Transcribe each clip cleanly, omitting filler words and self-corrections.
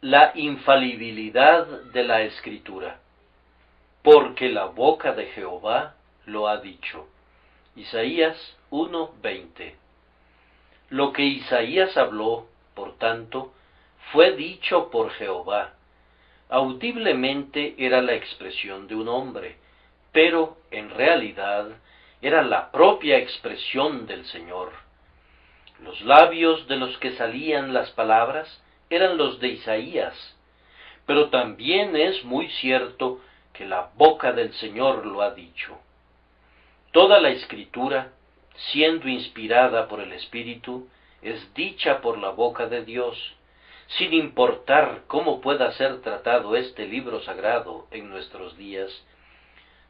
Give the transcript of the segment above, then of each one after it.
La infalibilidad de la Escritura, porque la boca de Jehová lo ha dicho. Isaías 1:20. Lo que Isaías habló, por tanto, fue dicho por Jehová. Audiblemente era la expresión de un hombre, pero en realidad era la propia expresión del Señor. Los labios de los que salían las palabras eran los de Isaías, pero también es muy cierto que la boca del Señor lo ha dicho. Toda la Escritura, siendo inspirada por el Espíritu, es dicha por la boca de Dios, sin importar cómo pueda ser tratado este libro sagrado en nuestros días.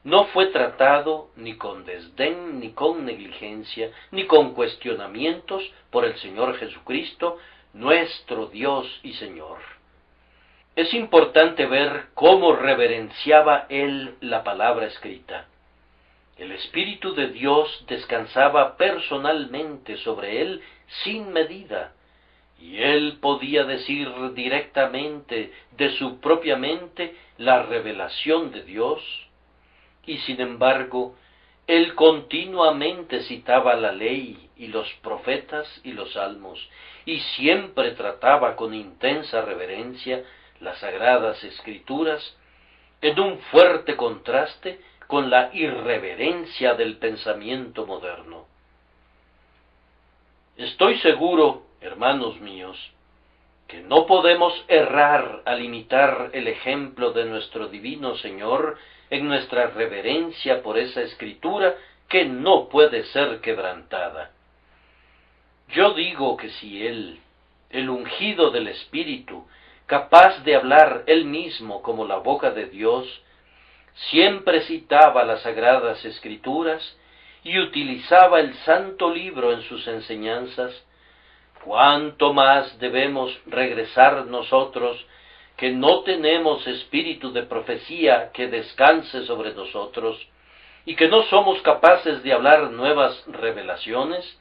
No fue tratado ni con desdén, ni con negligencia, ni con cuestionamientos por el Señor Jesucristo, nuestro Dios y Señor. Es importante ver cómo reverenciaba él la palabra escrita. El Espíritu de Dios descansaba personalmente sobre él sin medida, y él podía decir directamente de su propia mente la revelación de Dios, y sin embargo, él continuamente citaba la ley y los profetas y los salmos, y siempre trataba con intensa reverencia las sagradas Escrituras, en un fuerte contraste con la irreverencia del pensamiento moderno. Estoy seguro, hermanos míos, que no podemos errar al imitar el ejemplo de nuestro divino Señor en nuestra reverencia por esa Escritura que no puede ser quebrantada. Yo digo que si Él, el ungido del Espíritu, capaz de hablar Él mismo como la boca de Dios, siempre citaba las sagradas Escrituras y utilizaba el santo libro en sus enseñanzas, ¿cuánto más debemos regresar nosotros, que no tenemos espíritu de profecía que descanse sobre nosotros, y que no somos capaces de hablar nuevas revelaciones,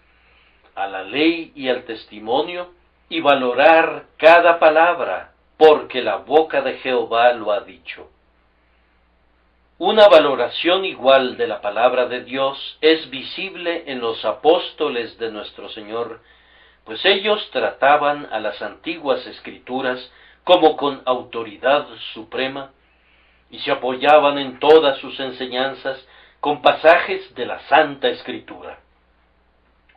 a la ley y al testimonio, y valorar cada palabra, porque la boca de Jehová lo ha dicho? Una valoración igual de la palabra de Dios es visible en los apóstoles de nuestro Señor, pues ellos trataban a las antiguas Escrituras como con autoridad suprema, y se apoyaban en todas sus enseñanzas con pasajes de la Santa Escritura.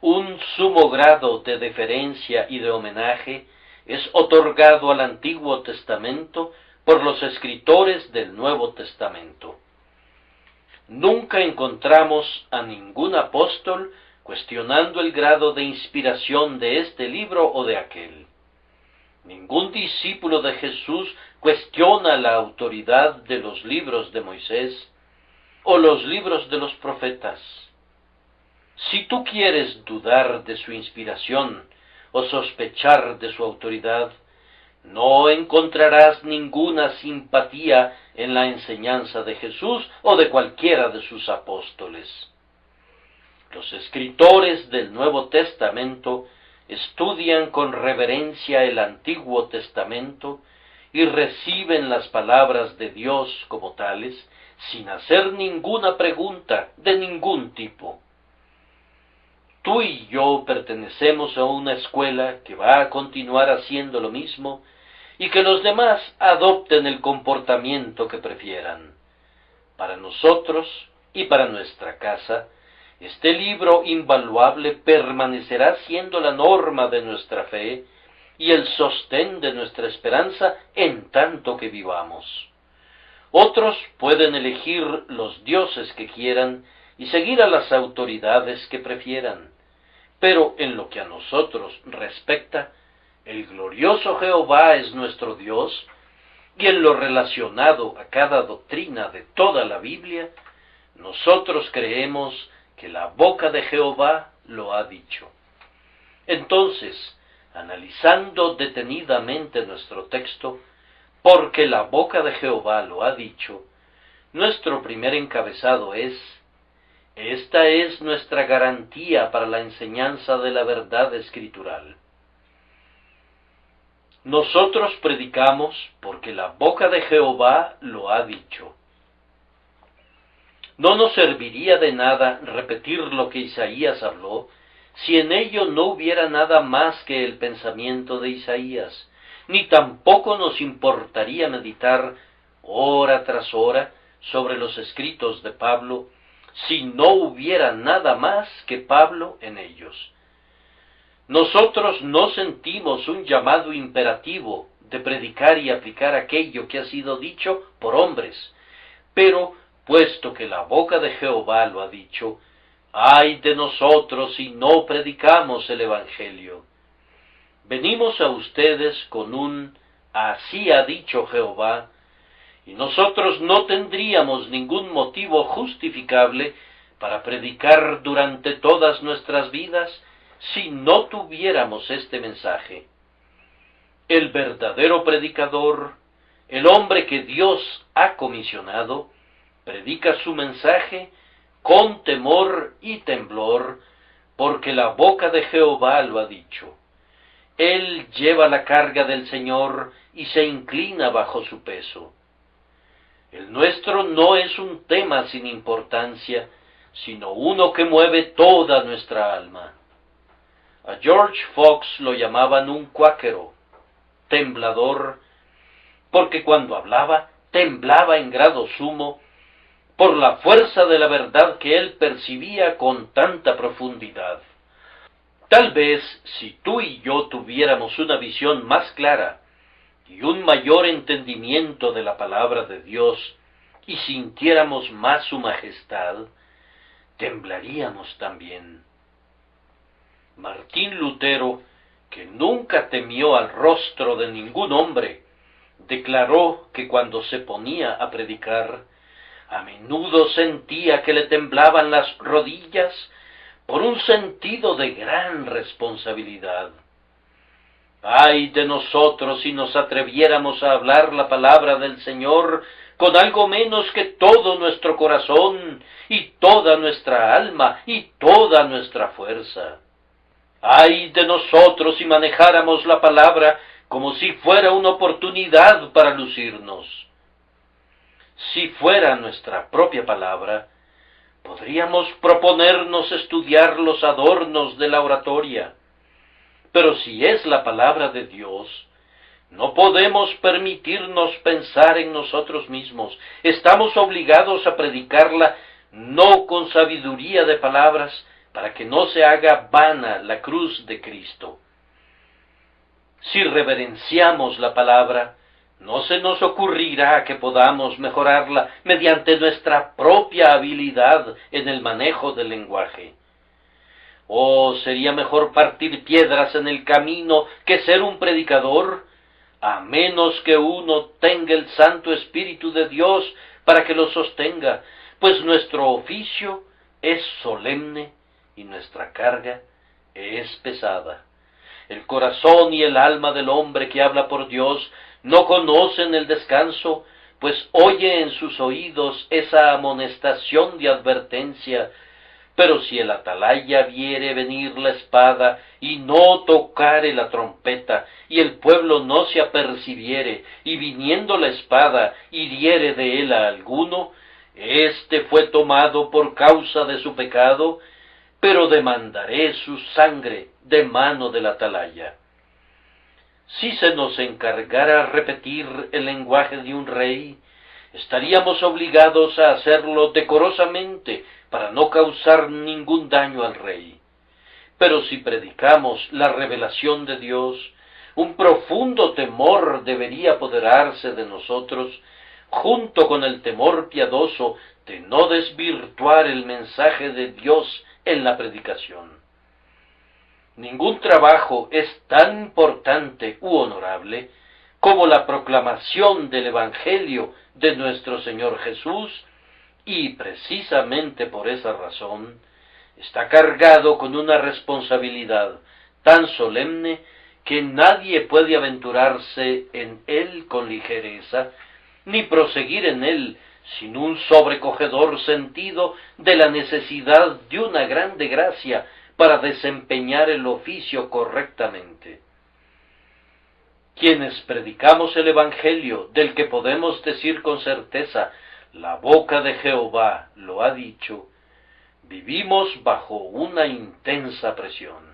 Un sumo grado de deferencia y de homenaje es otorgado al Antiguo Testamento por los escritores del Nuevo Testamento. Nunca encontramos a ningún apóstol cuestionando el grado de inspiración de este libro o de aquel. Ningún discípulo de Jesús cuestiona la autoridad de los libros de Moisés o los libros de los profetas. Si tú quieres dudar de su inspiración o sospechar de su autoridad, no encontrarás ninguna simpatía en la enseñanza de Jesús o de cualquiera de sus apóstoles. Los escritores del Nuevo Testamento estudian con reverencia el Antiguo Testamento y reciben las palabras de Dios como tales, sin hacer ninguna pregunta de ningún tipo. Tú y yo pertenecemos a una escuela que va a continuar haciendo lo mismo y que los demás adopten el comportamiento que prefieran. Para nosotros y para nuestra casa, este libro invaluable permanecerá siendo la norma de nuestra fe y el sostén de nuestra esperanza en tanto que vivamos. Otros pueden elegir los dioses que quieran y seguir a las autoridades que prefieran, pero en lo que a nosotros respecta, el glorioso Jehová es nuestro Dios, y en lo relacionado a cada doctrina de toda la Biblia, nosotros creemos que la boca de Jehová lo ha dicho. Entonces, analizando detenidamente nuestro texto, porque la boca de Jehová lo ha dicho, nuestro primer encabezado es: esta es nuestra garantía para la enseñanza de la verdad escritural. Nosotros predicamos porque la boca de Jehová lo ha dicho. No nos serviría de nada repetir lo que Isaías habló, si en ello no hubiera nada más que el pensamiento de Isaías, ni tampoco nos importaría meditar hora tras hora sobre los escritos de Pablo, si no hubiera nada más que Pablo en ellos. Nosotros no sentimos un llamado imperativo de predicar y aplicar aquello que ha sido dicho por hombres, pero puesto que la boca de Jehová lo ha dicho, ¡ay de nosotros si no predicamos el Evangelio! Venimos a ustedes con un «así ha dicho Jehová», y nosotros no tendríamos ningún motivo justificable para predicar durante todas nuestras vidas si no tuviéramos este mensaje. El verdadero predicador, el hombre que Dios ha comisionado, predica su mensaje con temor y temblor, porque la boca de Jehová lo ha dicho. Él lleva la carga del Señor y se inclina bajo su peso. El nuestro no es un tema sin importancia, sino uno que mueve toda nuestra alma. A George Fox lo llamaban un cuáquero, temblador, porque cuando hablaba, temblaba en grado sumo, por la fuerza de la verdad que él percibía con tanta profundidad. Tal vez, si tú y yo tuviéramos una visión más clara y un mayor entendimiento de la palabra de Dios, y sintiéramos más su majestad, temblaríamos también. Martín Lutero, que nunca temió al rostro de ningún hombre, declaró que cuando se ponía a predicar, a menudo sentía que le temblaban las rodillas por un sentido de gran responsabilidad. ¡Ay de nosotros si nos atreviéramos a hablar la palabra del Señor con algo menos que todo nuestro corazón y toda nuestra alma y toda nuestra fuerza! ¡Ay de nosotros si manejáramos la palabra como si fuera una oportunidad para lucirnos! Si fuera nuestra propia palabra, podríamos proponernos estudiar los adornos de la oratoria. Pero si es la palabra de Dios, no podemos permitirnos pensar en nosotros mismos. Estamos obligados a predicarla no con sabiduría de palabras, para que no se haga vana la cruz de Cristo. Si reverenciamos la palabra, no se nos ocurrirá que podamos mejorarla mediante nuestra propia habilidad en el manejo del lenguaje. Oh, sería mejor partir piedras en el camino que ser un predicador, a menos que uno tenga el Santo Espíritu de Dios para que lo sostenga, pues nuestro oficio es solemne y nuestra carga es pesada. El corazón y el alma del hombre que habla por Dios no conocen el descanso, pues oye en sus oídos esa amonestación de advertencia. Pero si el atalaya viere venir la espada, y no tocare la trompeta, y el pueblo no se apercibiere, y viniendo la espada hiriere de él a alguno, éste fue tomado por causa de su pecado, pero demandaré su sangre de mano del atalaya. Si se nos encargara repetir el lenguaje de un rey, estaríamos obligados a hacerlo decorosamente para no causar ningún daño al rey. Pero si predicamos la revelación de Dios, un profundo temor debería apoderarse de nosotros, junto con el temor piadoso de no desvirtuar el mensaje de Dios en la predicación. Ningún trabajo es tan importante u honorable como la proclamación del Evangelio de nuestro Señor Jesús, y precisamente por esa razón está cargado con una responsabilidad tan solemne que nadie puede aventurarse en él con ligereza, ni proseguir en él sin un sobrecogedor sentido de la necesidad de una grande gracia para desempeñar el oficio correctamente. quienes predicamos el Evangelio, del que podemos decir con certeza, la boca de Jehová lo ha dicho, vivimos bajo una intensa presión.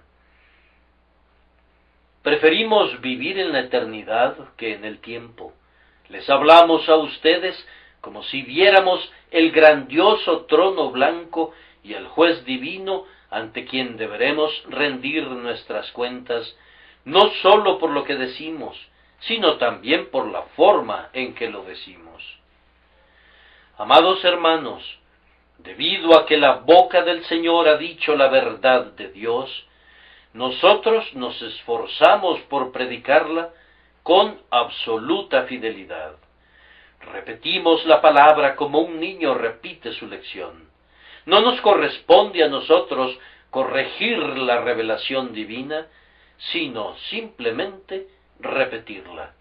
Preferimos vivir en la eternidad que en el tiempo. Les hablamos a ustedes como si viéramos el grandioso trono blanco y el juez divino ante quien deberemos rendir nuestras cuentas, no sólo por lo que decimos, sino también por la forma en que lo decimos. Amados hermanos, debido a que la boca del Señor ha dicho la verdad de Dios, nosotros nos esforzamos por predicarla con absoluta fidelidad. Repetimos la palabra como un niño repite su lección. No nos corresponde a nosotros corregir la revelación divina, sino simplemente repetirla.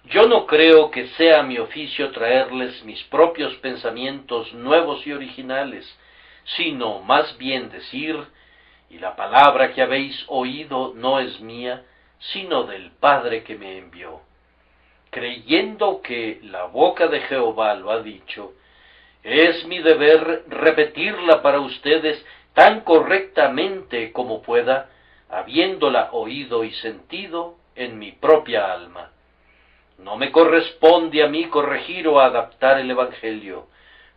Yo no creo que sea mi oficio traerles mis propios pensamientos nuevos y originales, sino más bien decir: y la palabra que habéis oído no es mía, sino del Padre que me envió. Creyendo que la boca de Jehová lo ha dicho, es mi deber repetirla para ustedes tan correctamente como pueda, habiéndola oído y sentido en mi propia alma. No me corresponde a mí corregir o adaptar el Evangelio.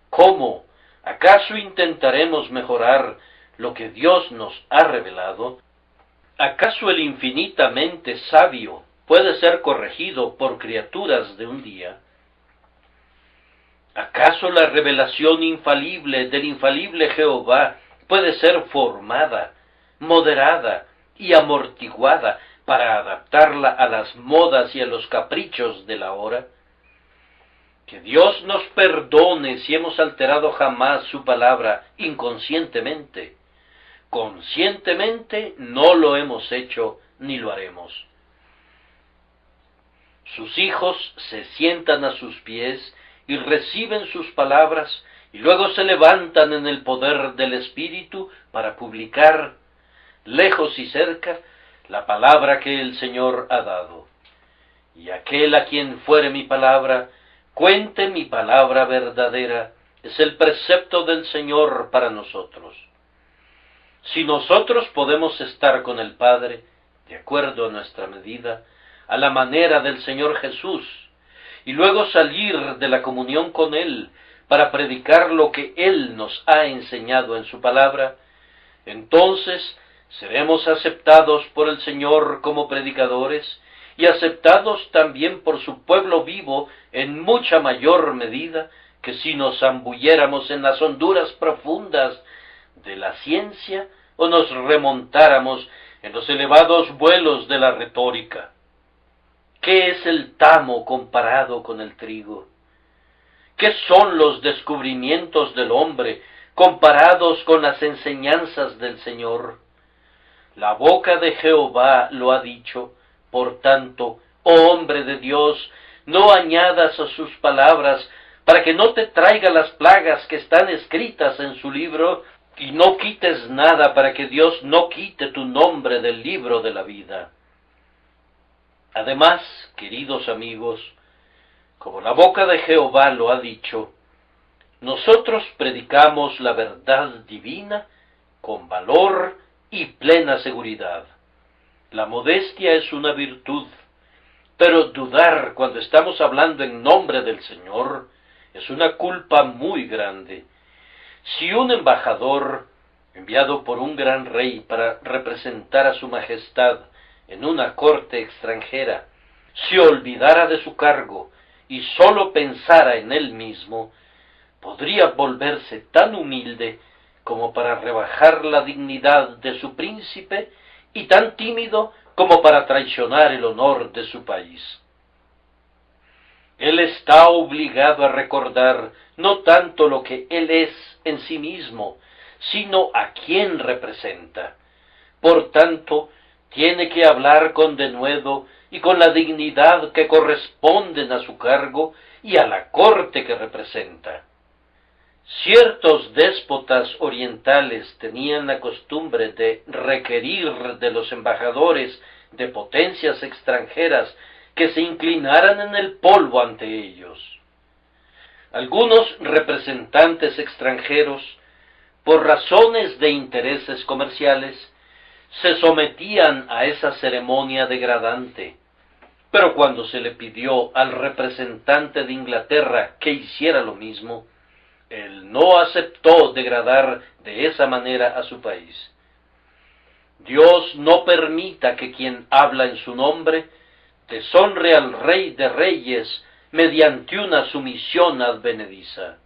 ¿Cómo? ¿Acaso intentaremos mejorar lo que Dios nos ha revelado? ¿Acaso el infinitamente sabio puede ser corregido por criaturas de un día? ¿Acaso la revelación infalible del infalible Jehová puede ser formada, moderada y amortiguada para adaptarla a las modas y a los caprichos de la hora? Que Dios nos perdone si hemos alterado jamás su palabra inconscientemente. Conscientemente no lo hemos hecho ni lo haremos. Sus hijos se sientan a sus pies y reciben sus palabras, y luego se levantan en el poder del Espíritu para publicar, lejos y cerca, la palabra que el Señor ha dado. Y aquel a quien fuere mi palabra, cuente mi palabra verdadera, es el precepto del Señor para nosotros. Si nosotros podemos estar con el Padre, de acuerdo a nuestra medida, a la manera del Señor Jesús, y luego salir de la comunión con Él para predicar lo que Él nos ha enseñado en su palabra, entonces seremos aceptados por el Señor como predicadores y aceptados también por su pueblo vivo en mucha mayor medida que si nos zambulléramos en las honduras profundas de la ciencia o nos remontáramos en los elevados vuelos de la retórica. ¿Qué es el tamo comparado con el trigo? ¿Qué son los descubrimientos del hombre comparados con las enseñanzas del Señor? La boca de Jehová lo ha dicho. Por tanto, oh hombre de Dios, no añadas a sus palabras, para que no te traiga las plagas que están escritas en su libro, y no quites nada para que Dios no quite tu nombre del libro de la vida. Además, queridos amigos, como la boca de Jehová lo ha dicho, nosotros predicamos la verdad divina con valor y plena seguridad. La modestia es una virtud, pero dudar cuando estamos hablando en nombre del Señor es una culpa muy grande. Si un embajador, enviado por un gran rey para representar a su majestad en una corte extranjera, se olvidara de su cargo y sólo pensara en él mismo, podría volverse tan humilde como para rebajar la dignidad de su príncipe y tan tímido como para traicionar el honor de su país. Él está obligado a recordar no tanto lo que él es en sí mismo, sino a quién representa. Por tanto, tiene que hablar con denuedo y con la dignidad que corresponden a su cargo y a la corte que representa. Ciertos déspotas orientales tenían la costumbre de requerir de los embajadores de potencias extranjeras que se inclinaran en el polvo ante ellos. Algunos representantes extranjeros, por razones de intereses comerciales, se sometían a esa ceremonia degradante, pero cuando se le pidió al representante de Inglaterra que hiciera lo mismo, él no aceptó degradar de esa manera a su país. Dios no permita que quien habla en su nombre deshonre al Rey de Reyes mediante una sumisión advenediza.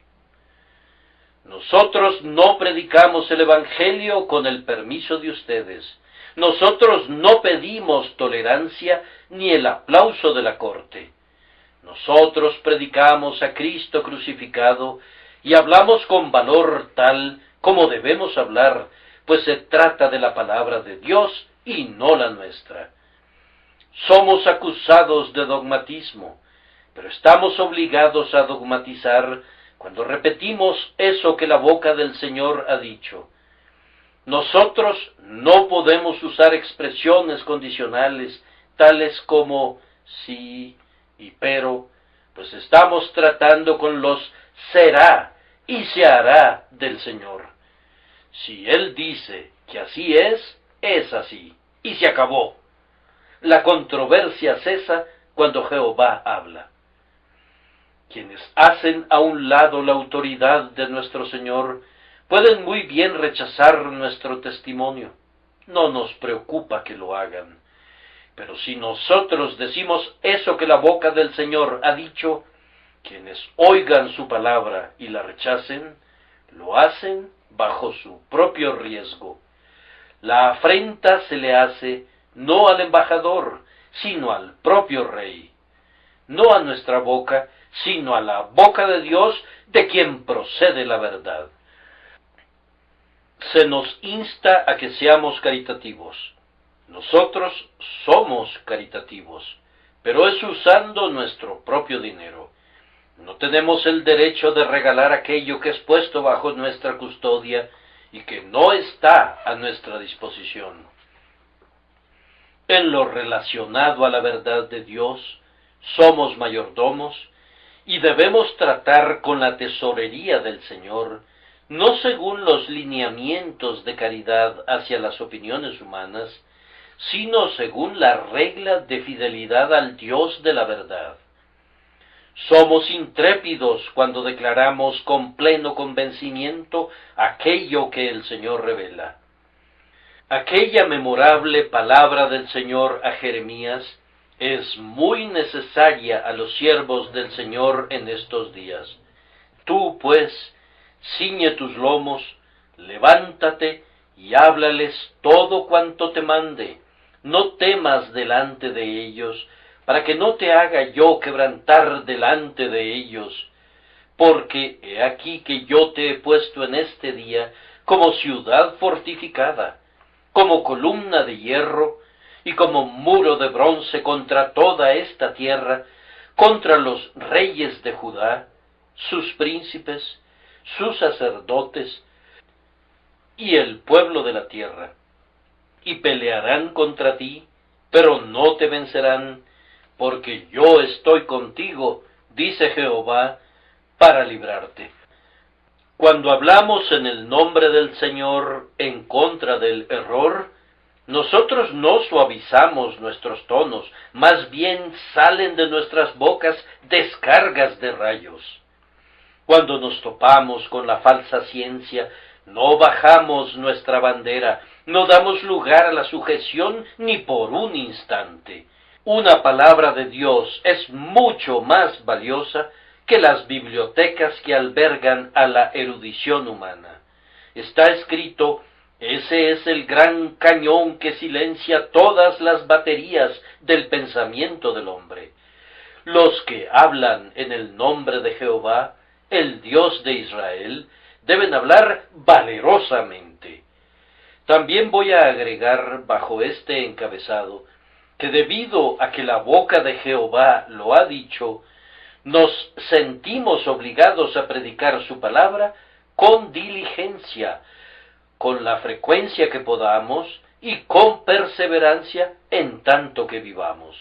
Nosotros no predicamos el Evangelio con el permiso de ustedes. Nosotros no pedimos tolerancia ni el aplauso de la corte. Nosotros predicamos a Cristo crucificado y hablamos con valor tal como debemos hablar, pues se trata de la palabra de Dios y no la nuestra. Somos acusados de dogmatismo, pero estamos obligados a dogmatizar cuando repetimos eso que la boca del Señor ha dicho. Nosotros no podemos usar expresiones condicionales tales como sí y pero, pues estamos tratando con los será y se hará del Señor. Si Él dice que así es así, y se acabó. La controversia cesa cuando Jehová habla. Quienes hacen a un lado la autoridad de nuestro Señor pueden muy bien rechazar nuestro testimonio. No nos preocupa que lo hagan. Pero si nosotros decimos eso que la boca del Señor ha dicho, quienes oigan su palabra y la rechacen, lo hacen bajo su propio riesgo. La afrenta se le hace no al embajador, sino al propio rey. No a nuestra boca, sino a la boca de Dios, de quien procede la verdad. Se nos insta a que seamos caritativos. Nosotros somos caritativos, pero es usando nuestro propio dinero. No tenemos el derecho de regalar aquello que es puesto bajo nuestra custodia y que no está a nuestra disposición. En lo relacionado a la verdad de Dios, somos mayordomos y debemos tratar con la tesorería del Señor, no según los lineamientos de caridad hacia las opiniones humanas, sino según la regla de fidelidad al Dios de la verdad. Somos intrépidos cuando declaramos con pleno convencimiento aquello que el Señor revela. Aquella memorable palabra del Señor a Jeremías es muy necesaria a los siervos del Señor en estos días. Tú, pues, ciñe tus lomos, levántate y háblales todo cuanto te mande. No temas delante de ellos, para que no te haga yo quebrantar delante de ellos. Porque he aquí que yo te he puesto en este día como ciudad fortificada, como columna de hierro y como muro de bronce contra toda esta tierra, contra los reyes de Judá, sus príncipes, sus sacerdotes y el pueblo de la tierra. Y pelearán contra ti, pero no te vencerán, porque yo estoy contigo, dice Jehová, para librarte. Cuando hablamos en el nombre del Señor en contra del error, nosotros no suavizamos nuestros tonos, más bien salen de nuestras bocas descargas de rayos. Cuando nos topamos con la falsa ciencia, no bajamos nuestra bandera, no damos lugar a la sujeción ni por un instante. Una palabra de Dios es mucho más valiosa que las bibliotecas que albergan a la erudición humana. Está escrito: ese es el gran cañón que silencia todas las baterías del pensamiento del hombre. Los que hablan en el nombre de Jehová, el Dios de Israel, deben hablar valerosamente. También voy a agregar bajo este encabezado que debido a que la boca de Jehová lo ha dicho, nos sentimos obligados a predicar su palabra con diligencia, con la frecuencia que podamos y con perseverancia en tanto que vivamos.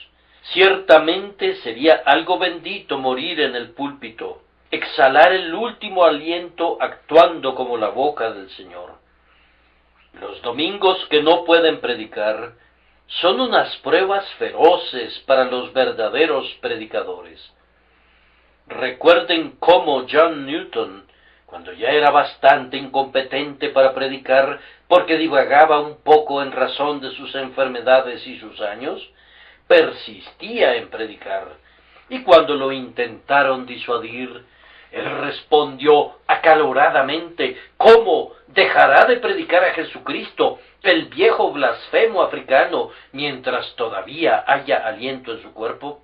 Ciertamente sería algo bendito morir en el púlpito, exhalar el último aliento actuando como la boca del Señor. Los domingos que no pueden predicar son unas pruebas feroces para los verdaderos predicadores. Recuerden cómo John Newton, cuando ya era bastante incompetente para predicar porque divagaba un poco en razón de sus enfermedades y sus años, persistía en predicar, y cuando lo intentaron disuadir, él respondió acaloradamente: ¿cómo dejará de predicar a Jesucristo, el viejo blasfemo africano, mientras todavía haya aliento en su cuerpo?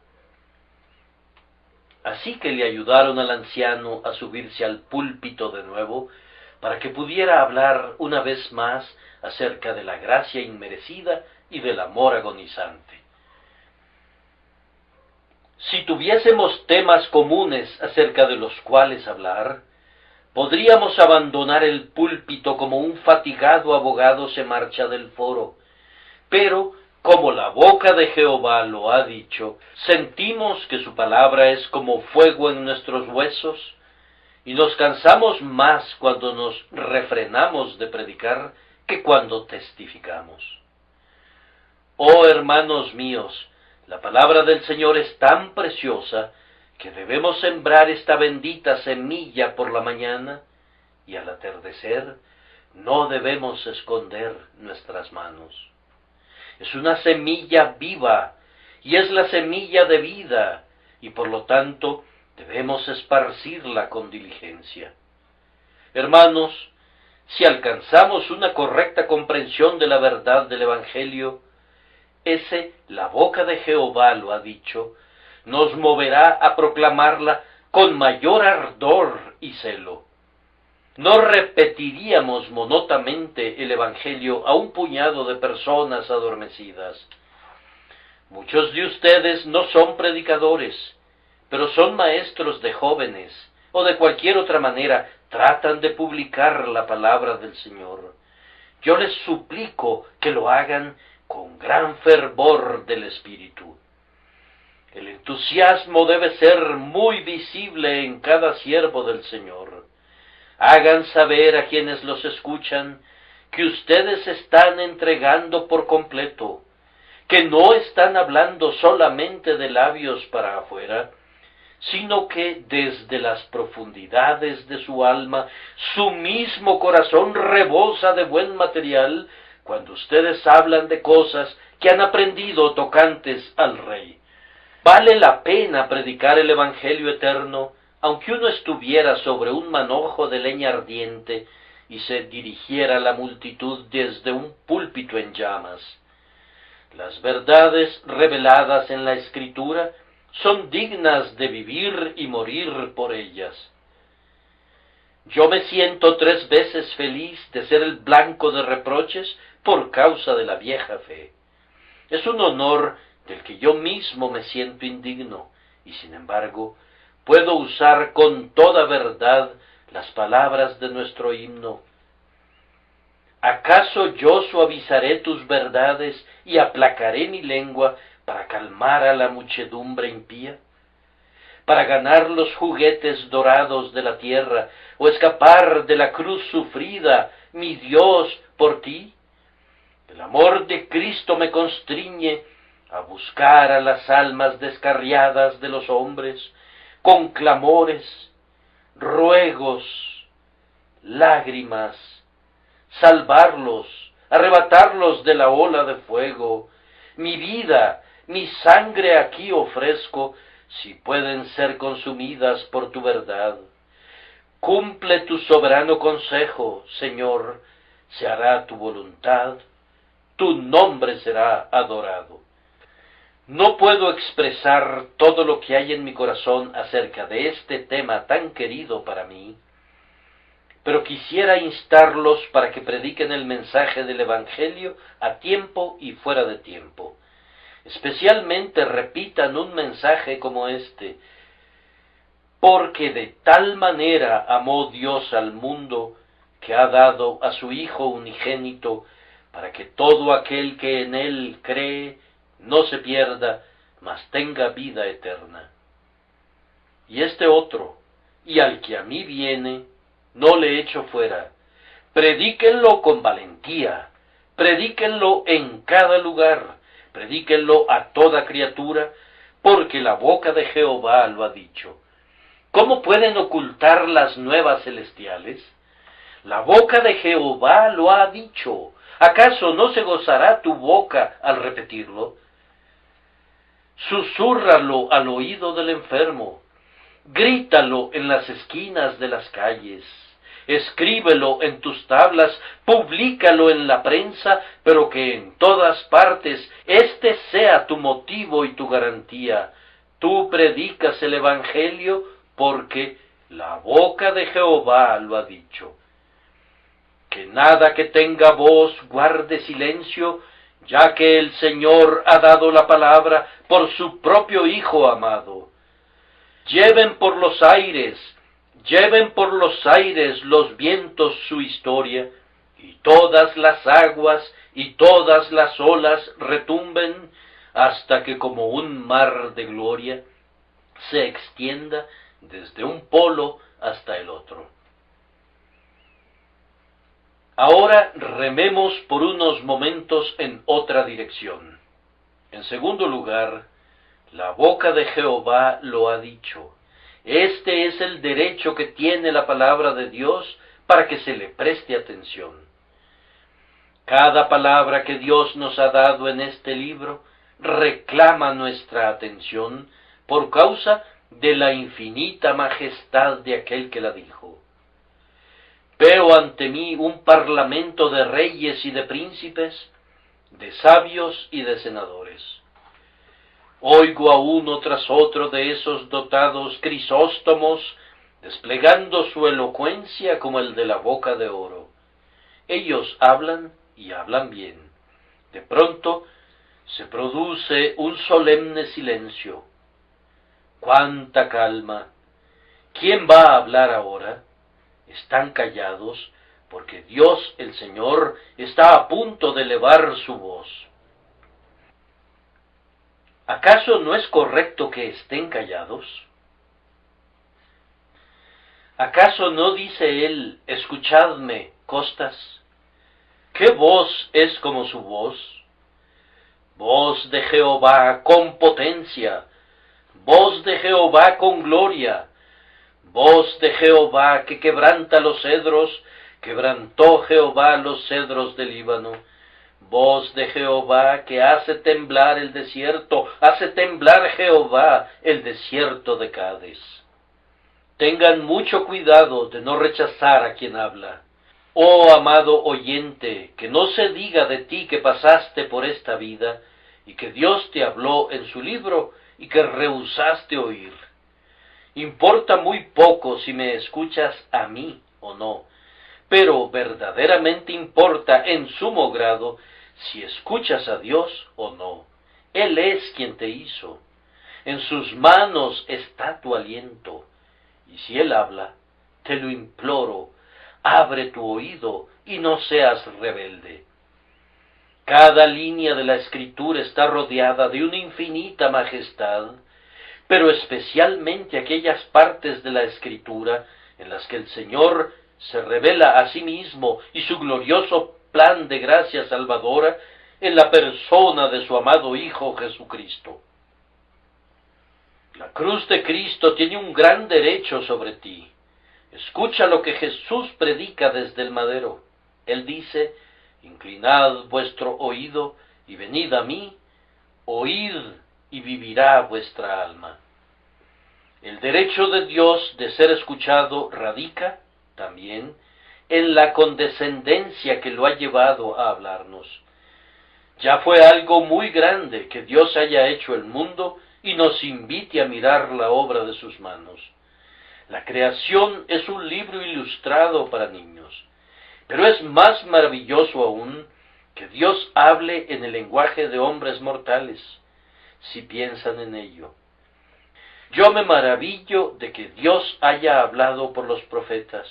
Así que le ayudaron al anciano a subirse al púlpito de nuevo, para que pudiera hablar una vez más acerca de la gracia inmerecida y del amor agonizante. Si tuviésemos temas comunes acerca de los cuales hablar, podríamos abandonar el púlpito como un fatigado abogado se marcha del foro. Pero, como la boca de Jehová lo ha dicho, sentimos que su palabra es como fuego en nuestros huesos, y nos cansamos más cuando nos refrenamos de predicar que cuando testificamos. Oh hermanos míos, la palabra del Señor es tan preciosa que debemos sembrar esta bendita semilla por la mañana, y al atardecer no debemos esconder nuestras manos. Es una semilla viva, y es la semilla de vida, y por lo tanto debemos esparcirla con diligencia. Hermanos, si alcanzamos una correcta comprensión de la verdad del Evangelio, la boca de Jehová lo ha dicho, nos moverá a proclamarla con mayor ardor y celo. No repetiríamos monótonamente el Evangelio a un puñado de personas adormecidas. Muchos de ustedes no son predicadores, pero son maestros de jóvenes, o de cualquier otra manera tratan de publicar la palabra del Señor. Yo les suplico que lo hagan con gran fervor del Espíritu. El entusiasmo debe ser muy visible en cada siervo del Señor. Hagan saber a quienes los escuchan que ustedes están entregando por completo, que no están hablando solamente de labios para afuera, sino que desde las profundidades de su alma, su mismo corazón rebosa de buen material cuando ustedes hablan de cosas que han aprendido tocantes al Rey. Vale la pena predicar el Evangelio eterno, aunque uno estuviera sobre un manojo de leña ardiente y se dirigiera a la multitud desde un púlpito en llamas. Las verdades reveladas en la Escritura son dignas de vivir y morir por ellas. Yo me siento 3 veces feliz de ser el blanco de reproches por causa de la vieja fe. Es un honor del que yo mismo me siento indigno, y sin embargo puedo usar con toda verdad las palabras de nuestro himno. ¿Acaso yo suavizaré tus verdades y aplacaré mi lengua para calmar a la muchedumbre impía? ¿Para ganar los juguetes dorados de la tierra o escapar de la cruz sufrida, mi Dios, por ti? El amor de Cristo me constriñe a buscar a las almas descarriadas de los hombres, con clamores, ruegos, lágrimas, salvarlos, arrebatarlos de la ola de fuego. Mi vida, mi sangre aquí ofrezco, si pueden ser consumidas por tu verdad. Cumple tu soberano consejo, Señor, se hará tu voluntad, tu nombre será adorado. No puedo expresar todo lo que hay en mi corazón acerca de este tema tan querido para mí, pero quisiera instarlos para que prediquen el mensaje del Evangelio a tiempo y fuera de tiempo. Especialmente repitan un mensaje como este: porque de tal manera amó Dios al mundo, que ha dado a su Hijo unigénito, para que todo aquel que en él cree no se pierda, mas tenga vida eterna. Y este otro, y al que a mí viene, no le echo fuera. Predíquenlo con valentía, predíquenlo en cada lugar, predíquenlo a toda criatura, porque la boca de Jehová lo ha dicho. ¿Cómo pueden ocultar las nuevas celestiales? La boca de Jehová lo ha dicho. ¿Acaso no se gozará tu boca al repetirlo? Susúrralo al oído del enfermo, grítalo en las esquinas de las calles, escríbelo en tus tablas, publícalo en la prensa, pero que en todas partes este sea tu motivo y tu garantía. Tú predicas el Evangelio porque la boca de Jehová lo ha dicho. Que nada que tenga voz guarde silencio, ya que el Señor ha dado la palabra por su propio Hijo amado. Lleven por los aires los vientos su historia, y todas las aguas y todas las olas retumben, hasta que como un mar de gloria se extienda desde un polo hasta el otro. Ahora rememos por unos momentos en otra dirección. En segundo lugar, la boca de Jehová lo ha dicho. Este es el derecho que tiene la palabra de Dios para que se le preste atención. Cada palabra que Dios nos ha dado en este libro reclama nuestra atención por causa de la infinita majestad de aquel que la dijo. Veo ante mí un parlamento de reyes y de príncipes, de sabios y de senadores. Oigo a uno tras otro de esos dotados Crisóstomos, desplegando su elocuencia como el de la boca de oro. Ellos hablan y hablan bien. De pronto se produce un solemne silencio. ¡Cuánta calma! ¿Quién va a hablar ahora? Están callados, porque Dios el Señor está a punto de elevar su voz. ¿Acaso no es correcto que estén callados? ¿Acaso no dice él, escuchadme, costas? ¿Qué voz es como su voz? Voz de Jehová con potencia, voz de Jehová con gloria, voz de Jehová que quebranta los cedros, quebrantó Jehová los cedros del Líbano. Voz de Jehová que hace temblar el desierto, hace temblar Jehová el desierto de Cades. Tengan mucho cuidado de no rechazar a quien habla. Oh amado oyente, que no se diga de ti que pasaste por esta vida, y que Dios te habló en su libro, y que rehusaste oír. Importa muy poco si me escuchas a mí o no, pero verdaderamente importa en sumo grado si escuchas a Dios o no. Él es quien te hizo. En sus manos está tu aliento. Y si Él habla, te lo imploro, abre tu oído y no seas rebelde. Cada línea de la Escritura está rodeada de una infinita majestad, pero especialmente aquellas partes de la Escritura en las que el Señor se revela a sí mismo y su glorioso plan de gracia salvadora en la persona de su amado Hijo Jesucristo. La cruz de Cristo tiene un gran derecho sobre ti. Escucha lo que Jesús predica desde el madero. Él dice, inclinad vuestro oído y venid a mí, oíd y vivirá vuestra alma. El derecho de Dios de ser escuchado radica también en la condescendencia que lo ha llevado a hablarnos. Ya fue algo muy grande que Dios haya hecho el mundo y nos invite a mirar la obra de sus manos. La creación es un libro ilustrado para niños, pero es más maravilloso aún que Dios hable en el lenguaje de hombres mortales, si piensan en ello. Yo me maravillo de que Dios haya hablado por los profetas,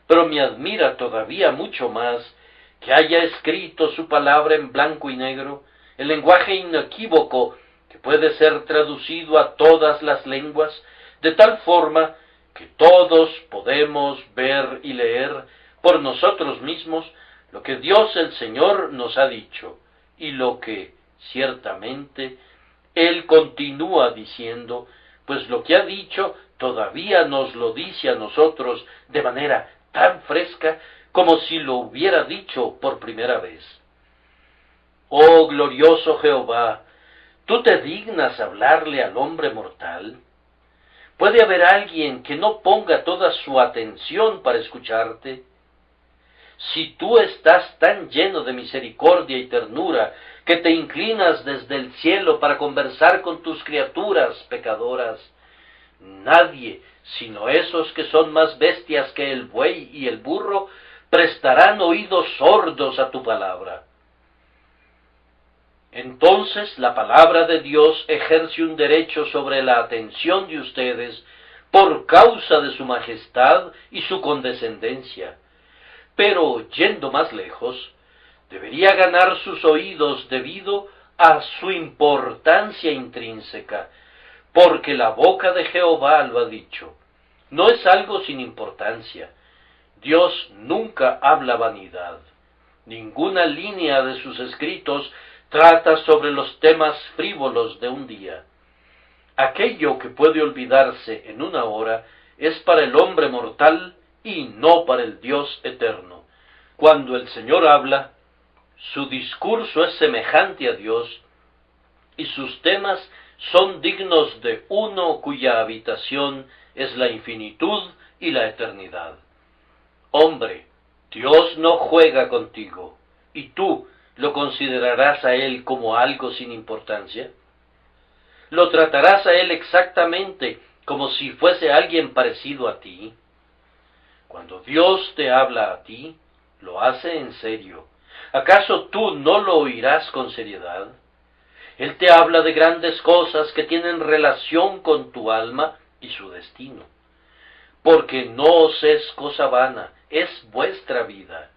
pero me admira todavía mucho más que haya escrito su palabra en blanco y negro, el lenguaje inequívoco que puede ser traducido a todas las lenguas, de tal forma que todos podemos ver y leer por nosotros mismos lo que Dios el Señor nos ha dicho, y lo que, ciertamente, Él continúa diciendo, pues lo que ha dicho todavía nos lo dice a nosotros de manera tan fresca como si lo hubiera dicho por primera vez. Oh glorioso Jehová, ¿tú te dignas hablarle al hombre mortal? ¿Puede haber alguien que no ponga toda su atención para escucharte? Si tú estás tan lleno de misericordia y ternura, que te inclinas desde el cielo para conversar con tus criaturas pecadoras, nadie, sino esos que son más bestias que el buey y el burro, prestarán oídos sordos a tu palabra. Entonces la palabra de Dios ejerce un derecho sobre la atención de ustedes por causa de su majestad y su condescendencia. Pero, yendo más lejos, debería ganar sus oídos debido a su importancia intrínseca, porque la boca de Jehová lo ha dicho. No es algo sin importancia. Dios nunca habla vanidad. Ninguna línea de sus escritos trata sobre los temas frívolos de un día. Aquello que puede olvidarse en una hora es para el hombre mortal y no para el Dios eterno. Cuando el Señor habla, su discurso es semejante a Dios, y sus temas son dignos de uno cuya habitación es la infinitud y la eternidad. Hombre, Dios no juega contigo, y tú lo considerarás a Él como algo sin importancia. Lo tratarás a Él exactamente como si fuese alguien parecido a ti. Cuando Dios te habla a ti, lo hace en serio. ¿Acaso tú no lo oirás con seriedad? Él te habla de grandes cosas que tienen relación con tu alma y su destino. Porque no os es cosa vana, es vuestra vida,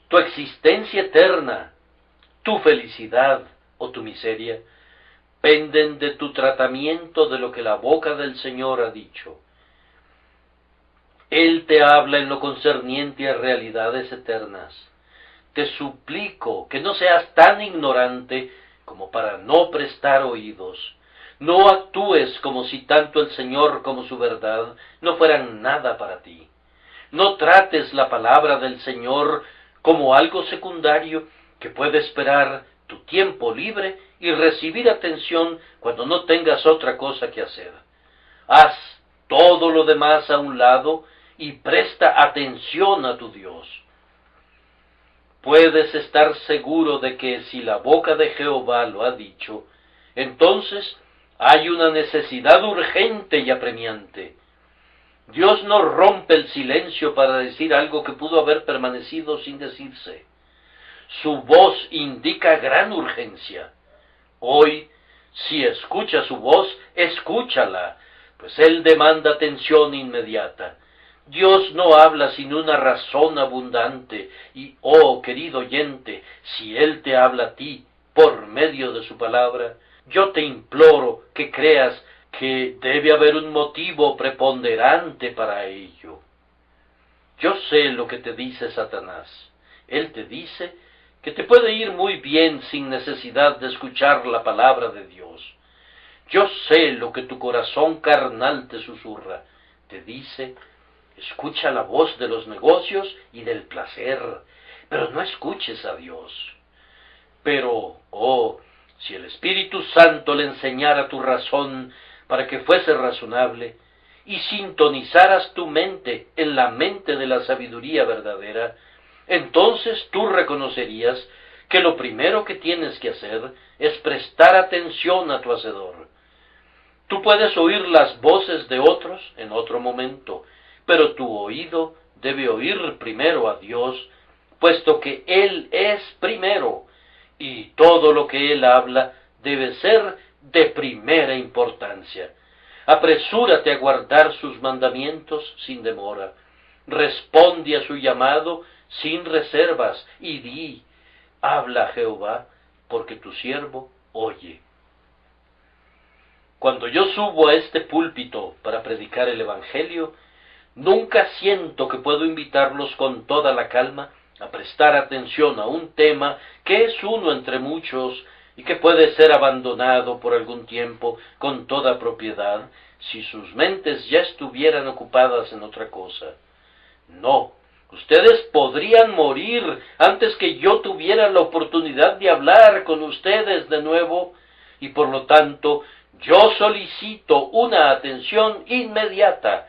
tu existencia eterna, tu felicidad o tu miseria, penden de tu tratamiento de lo que la boca del Señor ha dicho. Él te habla en lo concerniente a realidades eternas. Te suplico que no seas tan ignorante como para no prestar oídos. No actúes como si tanto el Señor como su verdad no fueran nada para ti. No trates la palabra del Señor como algo secundario que puede esperar tu tiempo libre y recibir atención cuando no tengas otra cosa que hacer. Haz todo lo demás a un lado y presta atención a tu Dios. Puedes estar seguro de que si la boca de Jehová lo ha dicho, entonces hay una necesidad urgente y apremiante. Dios no rompe el silencio para decir algo que pudo haber permanecido sin decirse. Su voz indica gran urgencia. Hoy, si escuchas su voz, escúchala, pues Él demanda atención inmediata. Dios no habla sin una razón abundante, y, oh querido oyente, si Él te habla a ti por medio de su palabra, yo te imploro que creas que debe haber un motivo preponderante para ello. Yo sé lo que te dice Satanás. Él te dice que te puede ir muy bien sin necesidad de escuchar la palabra de Dios. Yo sé lo que tu corazón carnal te susurra. Te dice: escucha la voz de los negocios y del placer, pero no escuches a Dios. Pero, oh, si el Espíritu Santo le enseñara tu razón para que fuese razonable, y sintonizaras tu mente en la mente de la sabiduría verdadera, entonces tú reconocerías que lo primero que tienes que hacer es prestar atención a tu Hacedor. Tú puedes oír las voces de otros en otro momento, pero tu oído debe oír primero a Dios, puesto que Él es primero, y todo lo que Él habla debe ser de primera importancia. Apresúrate a guardar sus mandamientos sin demora. Responde a su llamado sin reservas y di: habla Jehová, porque tu siervo oye. Cuando yo subo a este púlpito para predicar el Evangelio, nunca siento que puedo invitarlos con toda la calma a prestar atención a un tema que es uno entre muchos y que puede ser abandonado por algún tiempo con toda propiedad si sus mentes ya estuvieran ocupadas en otra cosa. No, ustedes podrían morir antes que yo tuviera la oportunidad de hablar con ustedes de nuevo, y por lo tanto yo solicito una atención inmediata.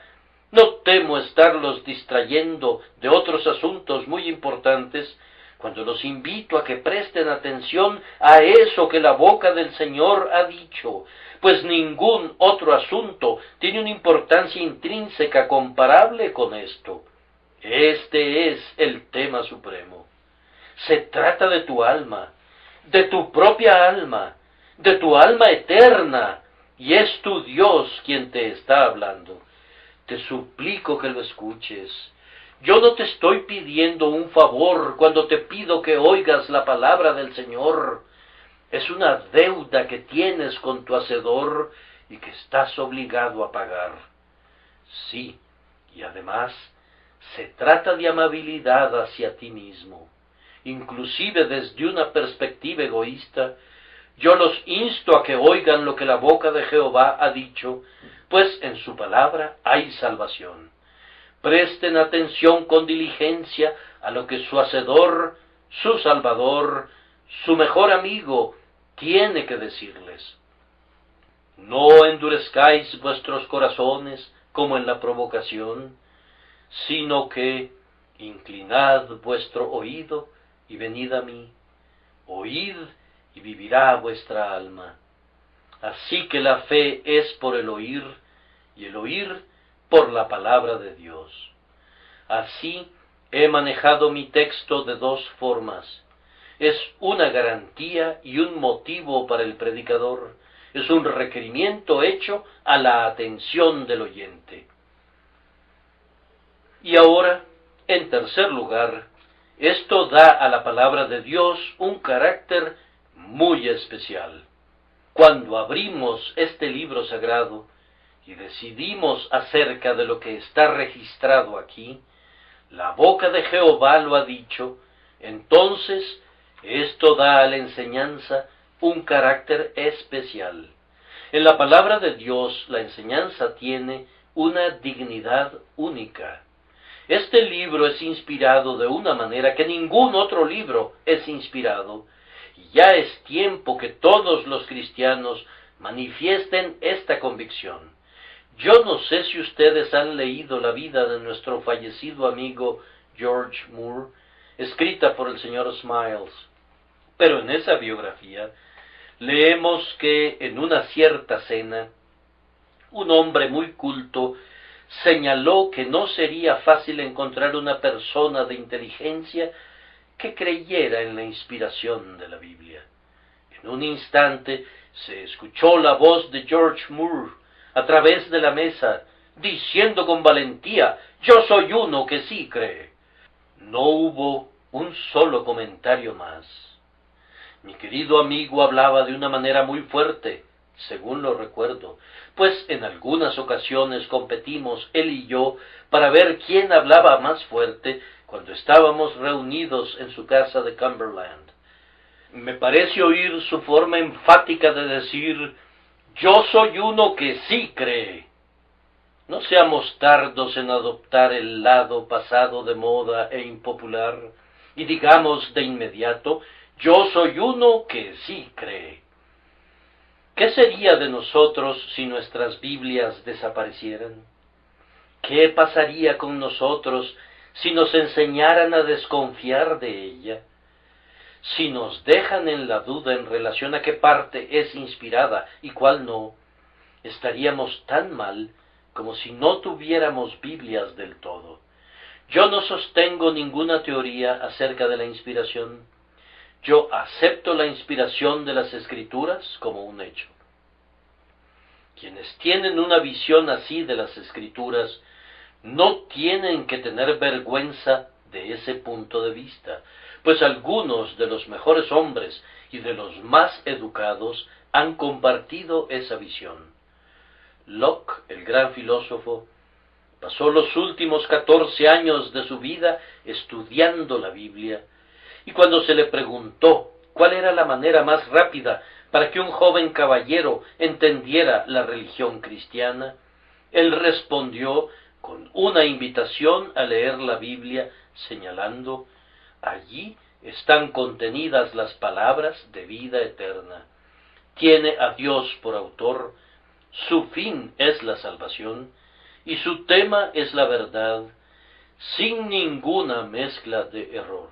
No temo estarlos distrayendo de otros asuntos muy importantes cuando los invito a que presten atención a eso que la boca del Señor ha dicho, pues ningún otro asunto tiene una importancia intrínseca comparable con esto. Este es el tema supremo. Se trata de tu alma, de tu propia alma, de tu alma eterna, y es tu Dios quien te está hablando. Te suplico que lo escuches. Yo no te estoy pidiendo un favor cuando te pido que oigas la palabra del Señor. Es una deuda que tienes con tu Hacedor y que estás obligado a pagar. Sí, y además se trata de amabilidad hacia ti mismo. Inclusive desde una perspectiva egoísta, yo los insto a que oigan lo que la boca de Jehová ha dicho, pues en su palabra hay salvación. Presten atención con diligencia a lo que su Hacedor, su Salvador, su mejor amigo, tiene que decirles. No endurezcáis vuestros corazones como en la provocación, sino que inclinad vuestro oído y venid a mí. Oíd y vivirá vuestra alma. Así que la fe es por el oír, y el oír por la palabra de Dios. Así he manejado mi texto de dos formas. Es una garantía y un motivo para el predicador. Es un requerimiento hecho a la atención del oyente. Y ahora, en tercer lugar, esto da a la palabra de Dios un carácter muy especial. Cuando abrimos este libro sagrado y decidimos acerca de lo que está registrado aquí, la boca de Jehová lo ha dicho, entonces esto da a la enseñanza un carácter especial. En la palabra de Dios la enseñanza tiene una dignidad única. Este libro es inspirado de una manera que ningún otro libro es inspirado, y ya es tiempo que todos los cristianos manifiesten esta convicción. Yo no sé si ustedes han leído la vida de nuestro fallecido amigo George Moore, escrita por el señor Smiles, pero en esa biografía leemos que en una cierta cena, un hombre muy culto señaló que no sería fácil encontrar una persona de inteligencia que creyera en la inspiración de la Biblia. En un instante se escuchó la voz de George Moore a través de la mesa, diciendo con valentía: «Yo soy uno que sí cree». No hubo un solo comentario más. Mi querido amigo hablaba de una manera muy fuerte, según lo recuerdo, pues en algunas ocasiones competimos él y yo para ver quién hablaba más fuerte cuando estábamos reunidos en su casa de Cumberland. Me parece oír su forma enfática de decir: «Yo soy uno que sí cree». No seamos tardos en adoptar el lado pasado de moda e impopular, y digamos de inmediato: «Yo soy uno que sí cree». ¿Qué sería de nosotros si nuestras Biblias desaparecieran? ¿Qué pasaría con nosotros si nos enseñaran a desconfiar de ella? Si nos dejan en la duda en relación a qué parte es inspirada y cuál no, estaríamos tan mal como si no tuviéramos Biblias del todo. Yo no sostengo ninguna teoría acerca de la inspiración. Yo acepto la inspiración de las Escrituras como un hecho. Quienes tienen una visión así de las Escrituras no tienen que tener vergüenza de ese punto de vista, pues algunos de los mejores hombres y de los más educados han compartido esa visión. Locke, el gran filósofo, pasó los últimos 14 años de su vida estudiando la Biblia, y cuando se le preguntó cuál era la manera más rápida para que un joven caballero entendiera la religión cristiana, él respondió con una invitación a leer la Biblia, señalando: allí están contenidas las palabras de vida eterna. Tiene a Dios por autor, su fin es la salvación, y su tema es la verdad, sin ninguna mezcla de error.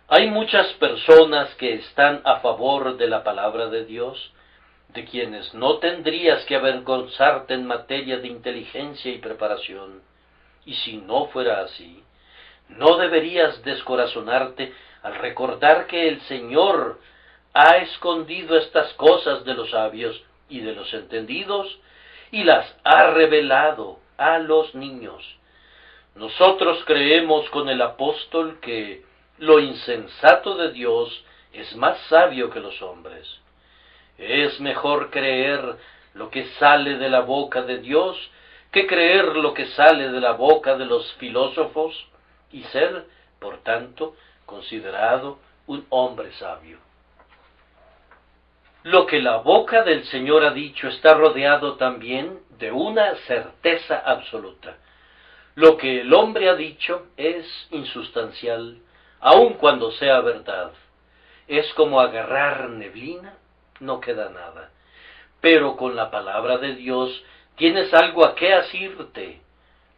Hay muchas personas que están a favor de la palabra de Dios, de quienes no tendrías que avergonzarte en materia de inteligencia y preparación. Y si no fuera así, no deberías descorazonarte al recordar que el Señor ha escondido estas cosas de los sabios y de los entendidos, y las ha revelado a los niños. Nosotros creemos con el apóstol que lo insensato de Dios es más sabio que los hombres. Es mejor creer lo que sale de la boca de Dios que creer lo que sale de la boca de los filósofos y ser, por tanto, considerado un hombre sabio. Lo que la boca del Señor ha dicho está rodeado también de una certeza absoluta. Lo que el hombre ha dicho es insustancial, aun cuando sea verdad. Es como agarrar neblina, no queda nada. Pero con la palabra de Dios tienes algo a qué asirte,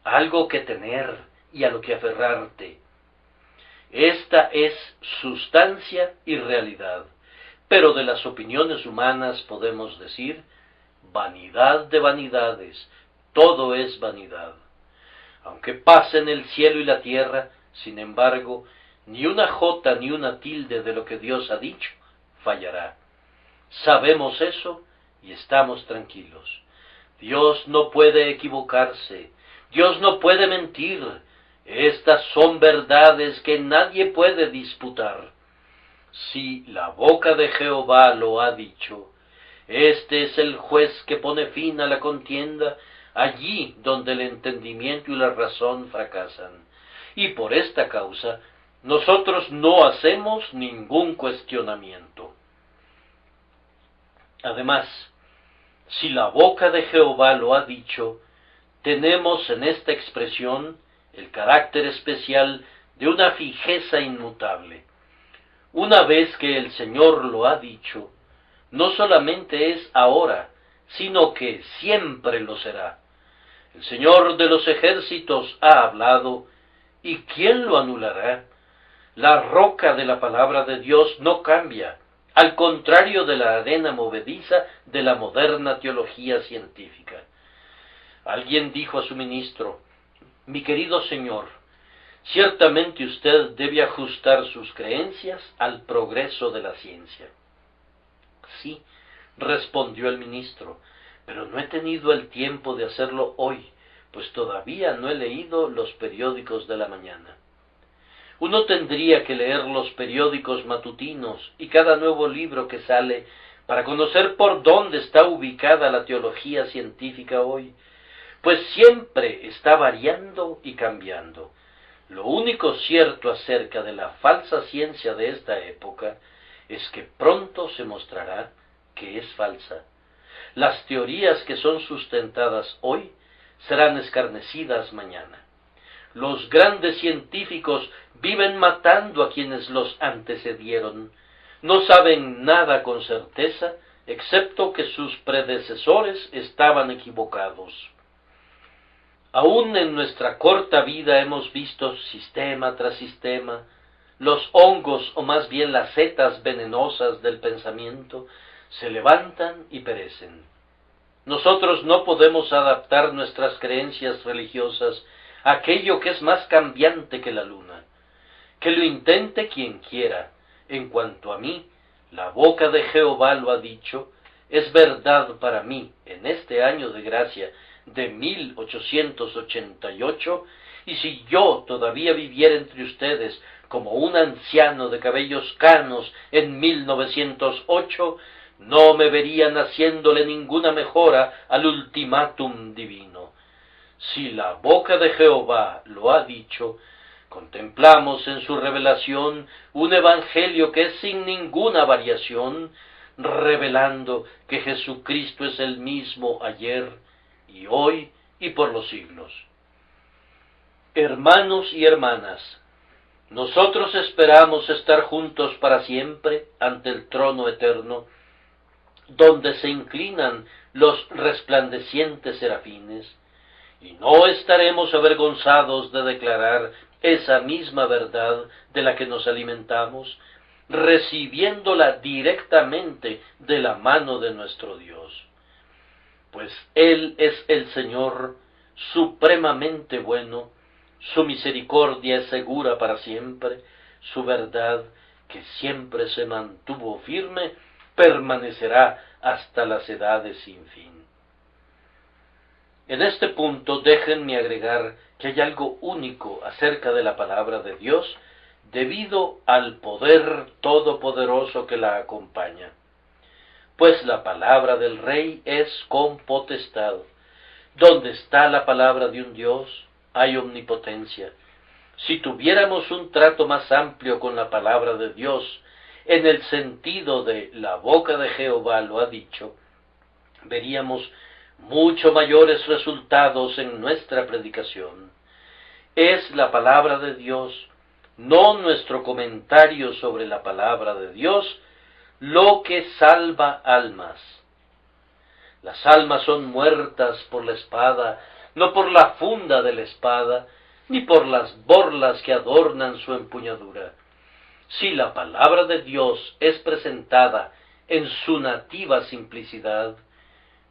algo que tener y a lo que aferrarte. Esta es sustancia y realidad. Pero de las opiniones humanas podemos decir: vanidad de vanidades, todo es vanidad. Aunque pasen el cielo y la tierra, sin embargo, ni una jota ni una tilde de lo que Dios ha dicho fallará. Sabemos eso y estamos tranquilos. Dios no puede equivocarse, Dios no puede mentir. Estas son verdades que nadie puede disputar. Si la boca de Jehová lo ha dicho, este es el juez que pone fin a la contienda, allí donde el entendimiento y la razón fracasan. Y por esta causa, nosotros no hacemos ningún cuestionamiento. Además, si la boca de Jehová lo ha dicho, tenemos en esta expresión el carácter especial de una fijeza inmutable. Una vez que el Señor lo ha dicho, no solamente es ahora, sino que siempre lo será. El Señor de los ejércitos ha hablado, ¿y quién lo anulará? La roca de la palabra de Dios no cambia, al contrario de la arena movediza de la moderna teología científica. Alguien dijo a su ministro: mi querido señor, ciertamente usted debe ajustar sus creencias al progreso de la ciencia. Sí, respondió el ministro, pero no he tenido el tiempo de hacerlo hoy, pues todavía no he leído los periódicos de la mañana. Uno tendría que leer los periódicos matutinos y cada nuevo libro que sale para conocer por dónde está ubicada la teología científica hoy, pues siempre está variando y cambiando. Lo único cierto acerca de la falsa ciencia de esta época es que pronto se mostrará que es falsa. Las teorías que son sustentadas hoy serán escarnecidas mañana. Los grandes científicos viven matando a quienes los antecedieron. No saben nada con certeza, excepto que sus predecesores estaban equivocados. Aún en nuestra corta vida hemos visto sistema tras sistema, los hongos, o más bien las setas venenosas del pensamiento, se levantan y perecen. Nosotros no podemos adaptar nuestras creencias religiosas a aquello que es más cambiante que la luna. Que lo intente quien quiera. En cuanto a mí, la boca de Jehová lo ha dicho, es verdad para mí en este año de gracia de 1888, y si yo todavía viviera entre ustedes como un anciano de cabellos canos en 1908, no me verían haciéndole ninguna mejora al ultimátum divino. Si la boca de Jehová lo ha dicho, contemplamos en su revelación un evangelio que es sin ninguna variación, revelando que Jesucristo es el mismo ayer y hoy y por los siglos. Hermanos y hermanas, nosotros esperamos estar juntos para siempre ante el trono eterno, donde se inclinan los resplandecientes serafines, y no estaremos avergonzados de declarar esa misma verdad de la que nos alimentamos, recibiéndola directamente de la mano de nuestro Dios. Pues Él es el Señor supremamente bueno, su misericordia es segura para siempre, su verdad, que siempre se mantuvo firme, permanecerá hasta las edades sin fin. En este punto déjenme agregar que hay algo único acerca de la palabra de Dios debido al poder todopoderoso que la acompaña. Pues la palabra del Rey es con potestad. Donde está la palabra de un Dios, hay omnipotencia. Si tuviéramos un trato más amplio con la palabra de Dios, en el sentido de la boca de Jehová lo ha dicho, veríamos mucho mayores resultados en nuestra predicación. Es la palabra de Dios, no nuestro comentario sobre la palabra de Dios, lo que salva almas. Las almas son muertas por la espada, no por la funda de la espada, ni por las borlas que adornan su empuñadura. Si la palabra de Dios es presentada en su nativa simplicidad,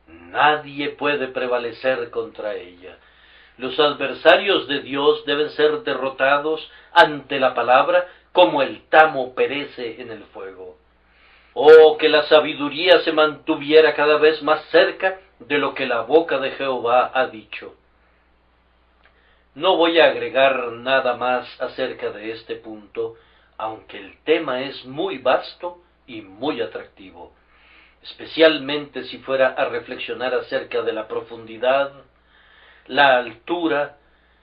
nadie puede prevalecer contra ella. Los adversarios de Dios deben ser derrotados ante la palabra como el tamo perece en el fuego. Oh, que la sabiduría se mantuviera cada vez más cerca de lo que la boca de Jehová ha dicho. No voy a agregar nada más acerca de este punto, aunque el tema es muy vasto y muy atractivo, especialmente si fuera a reflexionar acerca de la profundidad, la altura,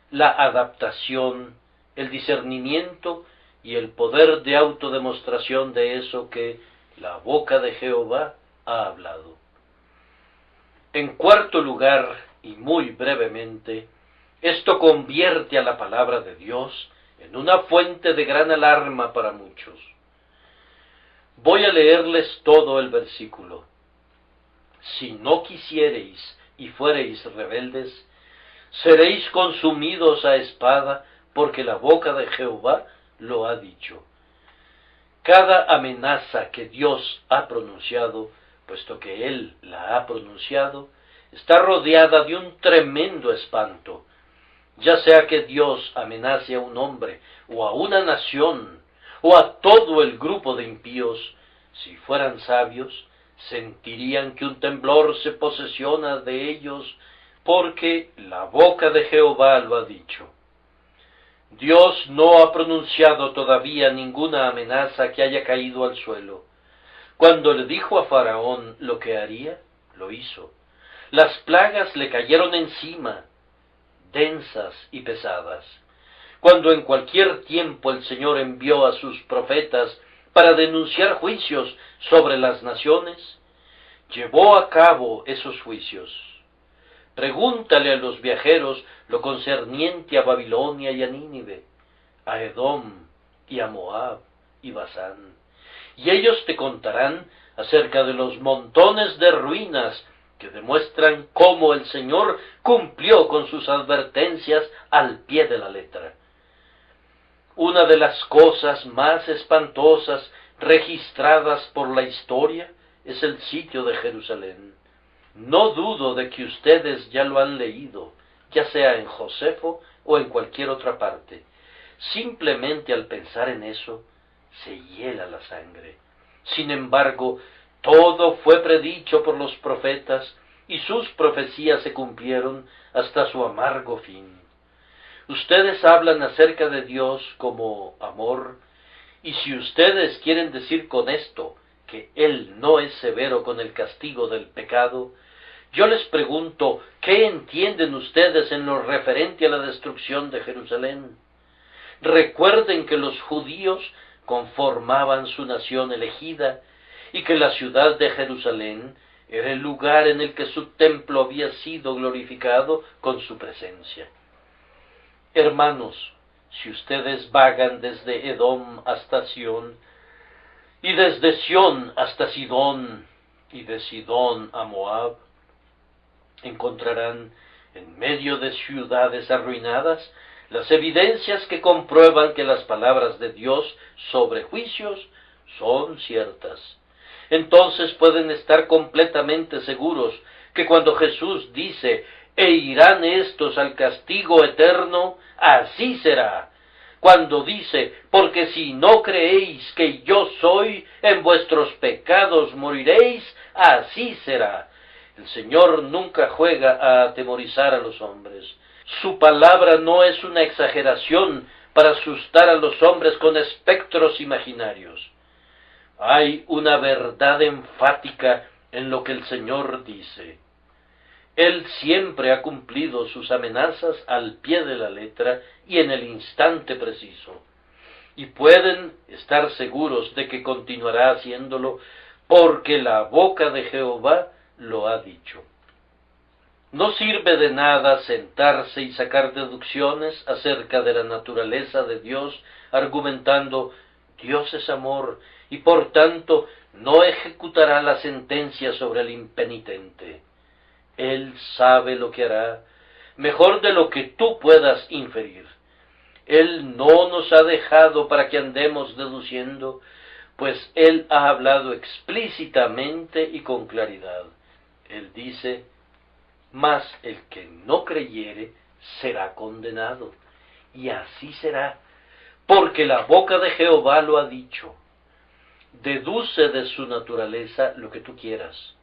la adaptación, el discernimiento y el poder de autodemostración de eso que la boca de Jehová ha hablado. En cuarto lugar, y muy brevemente, esto convierte a la palabra de Dios en una fuente de gran alarma para muchos. Voy a leerles todo el versículo. Si no quisiereis y fuereis rebeldes, seréis consumidos a espada, porque la boca de Jehová lo ha dicho. Cada amenaza que Dios ha pronunciado, puesto que Él la ha pronunciado, está rodeada de un tremendo espanto. Ya sea que Dios amenace a un hombre, o a una nación, o a todo el grupo de impíos, si fueran sabios, sentirían que un temblor se posesiona de ellos, porque la boca de Jehová lo ha dicho. Dios no ha pronunciado todavía ninguna amenaza que haya caído al suelo. Cuando le dijo a Faraón lo que haría, lo hizo. Las plagas le cayeron encima, densas y pesadas. Cuando en cualquier tiempo el Señor envió a sus profetas para denunciar juicios sobre las naciones, llevó a cabo esos juicios. Pregúntale a los viajeros lo concerniente a Babilonia y a Nínive, a Edom y a Moab y Basán, y ellos te contarán acerca de los montones de ruinas que demuestran cómo el Señor cumplió con sus advertencias al pie de la letra. Una de las cosas más espantosas registradas por la historia es el sitio de Jerusalén. No dudo de que ustedes ya lo han leído, ya sea en Josefo o en cualquier otra parte. Simplemente al pensar en eso, se hiela la sangre. Sin embargo, todo fue predicho por los profetas, y sus profecías se cumplieron hasta su amargo fin. Ustedes hablan acerca de Dios como amor, y si ustedes quieren decir con esto que Él no es severo con el castigo del pecado, yo les pregunto, ¿qué entienden ustedes en lo referente a la destrucción de Jerusalén? Recuerden que los judíos conformaban su nación elegida y que la ciudad de Jerusalén era el lugar en el que su templo había sido glorificado con su presencia. Hermanos, si ustedes vagan desde Edom hasta Sión, y desde Sión hasta Sidón, y de Sidón a Moab, encontrarán en medio de ciudades arruinadas las evidencias que comprueban que las palabras de Dios sobre juicios son ciertas. Entonces pueden estar completamente seguros que cuando Jesús dice, «E irán estos al castigo eterno», así será. Cuando dice, «Porque si no creéis que yo soy, en vuestros pecados moriréis», así será. El Señor nunca juega a atemorizar a los hombres. Su palabra no es una exageración para asustar a los hombres con espectros imaginarios. Hay una verdad enfática en lo que el Señor dice. Él siempre ha cumplido sus amenazas al pie de la letra y en el instante preciso. Y pueden estar seguros de que continuará haciéndolo porque la boca de Jehová lo ha dicho. No sirve de nada sentarse y sacar deducciones acerca de la naturaleza de Dios, argumentando, Dios es amor, y por tanto no ejecutará la sentencia sobre el impenitente. Él sabe lo que hará, mejor de lo que tú puedas inferir. Él no nos ha dejado para que andemos deduciendo, pues Él ha hablado explícitamente y con claridad. Él dice, mas el que no creyere será condenado. Y así será, porque la boca de Jehová lo ha dicho. Deduce de su naturaleza lo que tú quieras,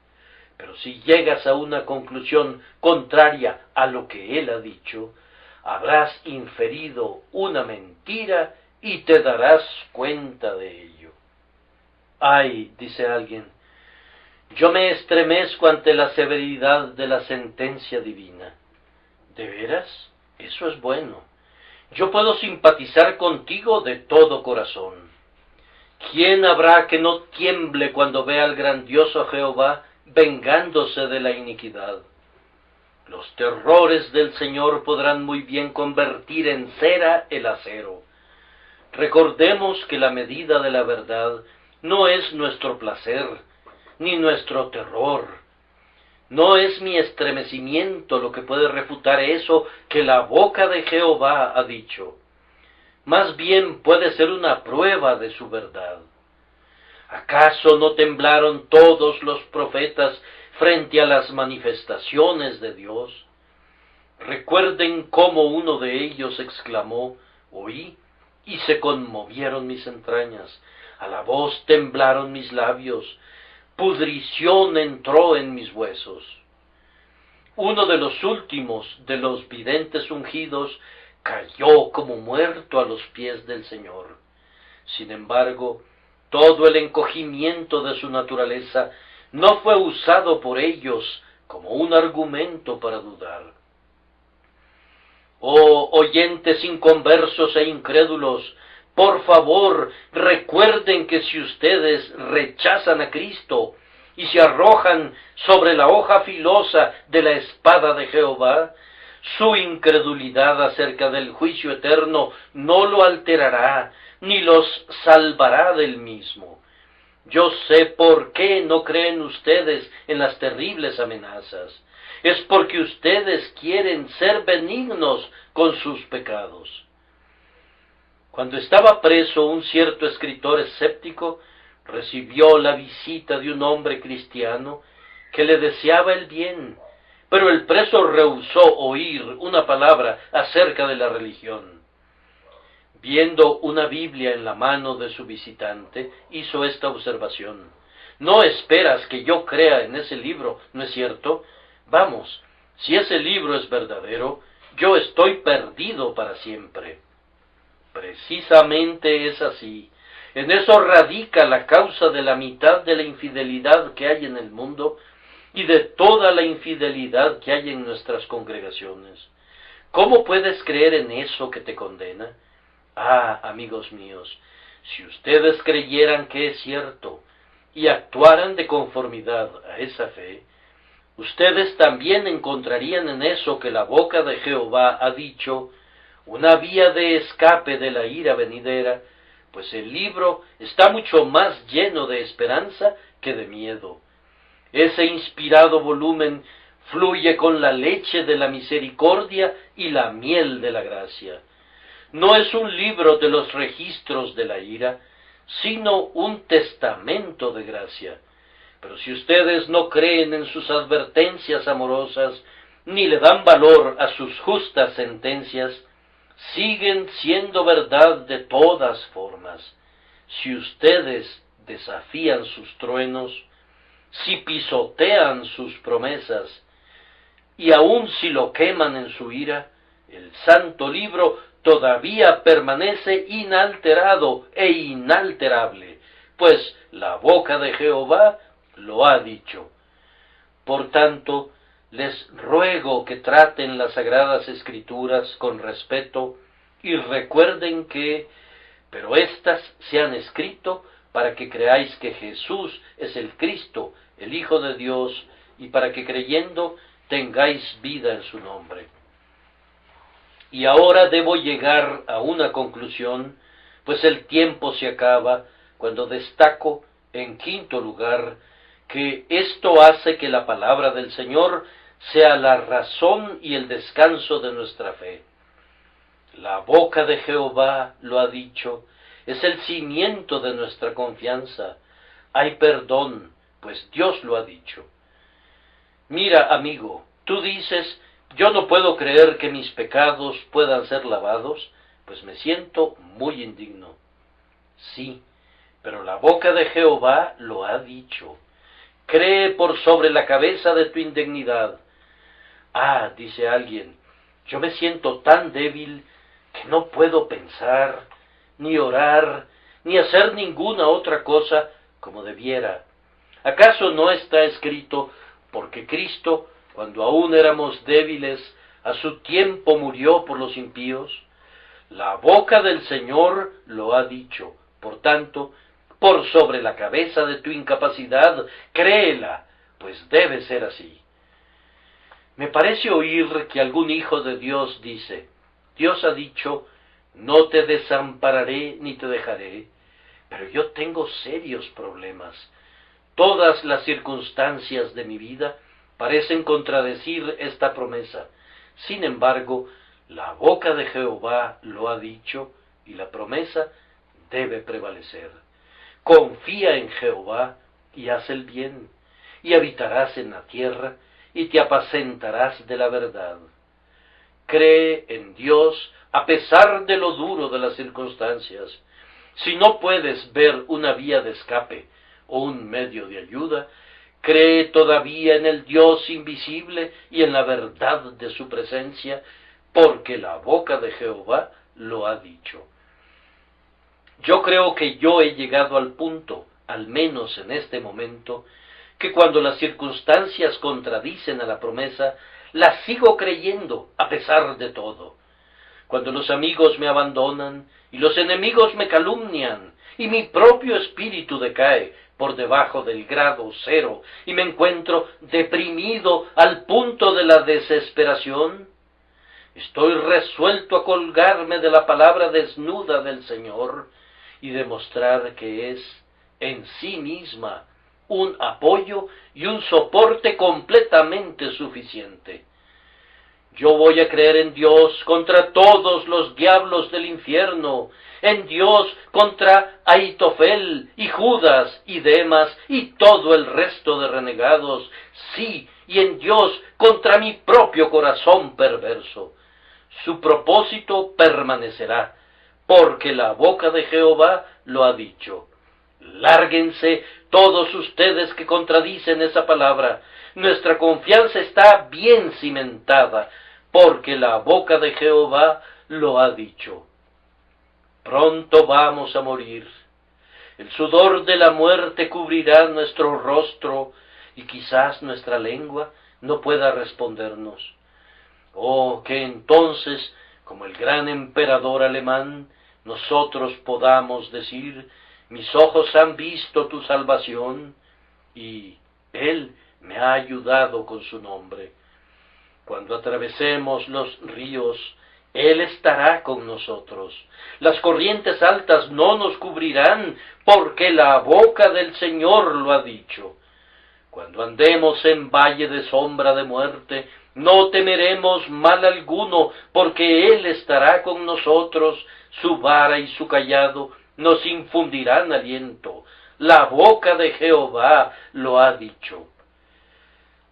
pero si llegas a una conclusión contraria a lo que Él ha dicho, habrás inferido una mentira y te darás cuenta de ello. Ay, dice alguien, yo me estremezco ante la severidad de la sentencia divina. ¿De veras? Eso es bueno. Yo puedo simpatizar contigo de todo corazón. ¿Quién habrá que no tiemble cuando vea al grandioso Jehová vengándose de la iniquidad? Los terrores del Señor podrán muy bien convertir en cera el acero. Recordemos que la medida de la verdad no es nuestro placer, ni nuestro terror. No es mi estremecimiento lo que puede refutar eso que la boca de Jehová ha dicho. Más bien puede ser una prueba de su verdad. ¿Acaso no temblaron todos los profetas frente a las manifestaciones de Dios? Recuerden cómo uno de ellos exclamó, «Oí, y se conmovieron mis entrañas, a la voz temblaron mis labios, pudrición entró en mis huesos». Uno de los últimos de los videntes ungidos cayó como muerto a los pies del Señor. Sin embargo, todo el encogimiento de su naturaleza no fue usado por ellos como un argumento para dudar. Oh oyentes inconversos e incrédulos, por favor, recuerden que si ustedes rechazan a Cristo y se arrojan sobre la hoja filosa de la espada de Jehová, su incredulidad acerca del juicio eterno no lo alterará, ni los salvará del mismo. Yo sé por qué no creen ustedes en las terribles amenazas. Es porque ustedes quieren ser benignos con sus pecados. Cuando estaba preso, un cierto escritor escéptico recibió la visita de un hombre cristiano que le deseaba el bien, pero el preso rehusó oír una palabra acerca de la religión. Viendo una Biblia en la mano de su visitante, hizo esta observación: «No esperas que yo crea en ese libro, ¿no es cierto? Vamos, si ese libro es verdadero, yo estoy perdido para siempre». Precisamente es así. En eso radica la causa de la mitad de la infidelidad que hay en el mundo y de toda la infidelidad que hay en nuestras congregaciones. ¿Cómo puedes creer en eso que te condena? Ah, amigos míos, si ustedes creyeran que es cierto y actuaran de conformidad a esa fe, ustedes también encontrarían en eso que la boca de Jehová ha dicho, una vía de escape de la ira venidera, pues el libro está mucho más lleno de esperanza que de miedo. Ese inspirado volumen fluye con la leche de la misericordia y la miel de la gracia. No es un libro de los registros de la ira, sino un testamento de gracia. Pero si ustedes no creen en sus advertencias amorosas, ni le dan valor a sus justas sentencias, siguen siendo verdad de todas formas. Si ustedes desafían sus truenos, si pisotean sus promesas, y aun si lo queman en su ira, el santo libro todavía permanece inalterado e inalterable, pues la boca de Jehová lo ha dicho. Por tanto, les ruego que traten las Sagradas Escrituras con respeto y recuerden que, pero éstas se han escrito para que creáis que Jesús es el Cristo, el Hijo de Dios, y para que creyendo tengáis vida en su nombre. Y ahora debo llegar a una conclusión, pues el tiempo se acaba, cuando destaco, en quinto lugar, que esto hace que la palabra del Señor sea la razón y el descanso de nuestra fe. La boca de Jehová lo ha dicho, es el cimiento de nuestra confianza. Hay perdón, pues Dios lo ha dicho. Mira, amigo, tú dices, yo no puedo creer que mis pecados puedan ser lavados, pues me siento muy indigno. Sí, pero la boca de Jehová lo ha dicho. Cree por sobre la cabeza de tu indignidad. Ah, dice alguien, yo me siento tan débil que no puedo pensar, ni orar, ni hacer ninguna otra cosa como debiera. ¿Acaso no está escrito, porque Cristo, cuando aún éramos débiles, a su tiempo murió por los impíos? La boca del Señor lo ha dicho. Por tanto, por sobre la cabeza de tu incapacidad, créela, pues debe ser así. Me parece oír que algún hijo de Dios dice, Dios ha dicho, no te desampararé ni te dejaré, pero yo tengo serios problemas. Todas las circunstancias de mi vida parecen contradecir esta promesa. Sin embargo, la boca de Jehová lo ha dicho y la promesa debe prevalecer. Confía en Jehová y haz el bien, y habitarás en la tierra y te apacentarás de la verdad. Cree en Dios a pesar de lo duro de las circunstancias. Si no puedes ver una vía de escape o un medio de ayuda, cree todavía en el Dios invisible y en la verdad de su presencia, porque la boca de Jehová lo ha dicho. Yo creo que yo he llegado al punto, al menos en este momento, que cuando las circunstancias contradicen a la promesa, la sigo creyendo a pesar de todo. Cuando los amigos me abandonan y los enemigos me calumnian y mi propio espíritu decae por debajo del grado cero y me encuentro deprimido al punto de la desesperación, estoy resuelto a colgarme de la palabra desnuda del Señor y demostrar que es en sí misma un apoyo y un soporte completamente suficiente. Yo voy a creer en Dios contra todos los diablos del infierno, en Dios contra Ahitofel y Judas y Demas y todo el resto de renegados, sí, y en Dios contra mi propio corazón perverso. Su propósito permanecerá, porque la boca de Jehová lo ha dicho. Lárguense todos ustedes que contradicen esa palabra. Nuestra confianza está bien cimentada, porque la boca de Jehová lo ha dicho. Pronto vamos a morir. El sudor de la muerte cubrirá nuestro rostro y quizás nuestra lengua no pueda respondernos. Oh, que entonces, como el gran emperador alemán, nosotros podamos decir: mis ojos han visto tu salvación, y Él me ha ayudado con su nombre. Cuando atravesemos los ríos, Él estará con nosotros. Las corrientes altas no nos cubrirán, porque la boca del Señor lo ha dicho. Cuando andemos en valle de sombra de muerte, no temeremos mal alguno, porque Él estará con nosotros, su vara y su cayado nos infundirán aliento. La boca de Jehová lo ha dicho.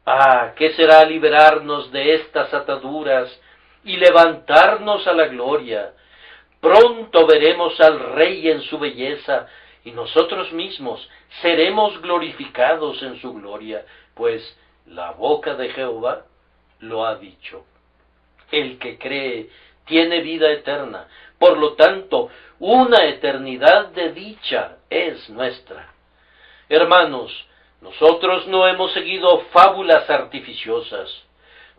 Ah, ¿qué será liberarnos de estas ataduras y levantarnos a la gloria? Pronto veremos al Rey en su belleza, y nosotros mismos seremos glorificados en su gloria, pues la boca de Jehová lo ha dicho. El que cree tiene vida eterna, por lo tanto, una eternidad de dicha es nuestra. Hermanos, nosotros no hemos seguido fábulas artificiosas.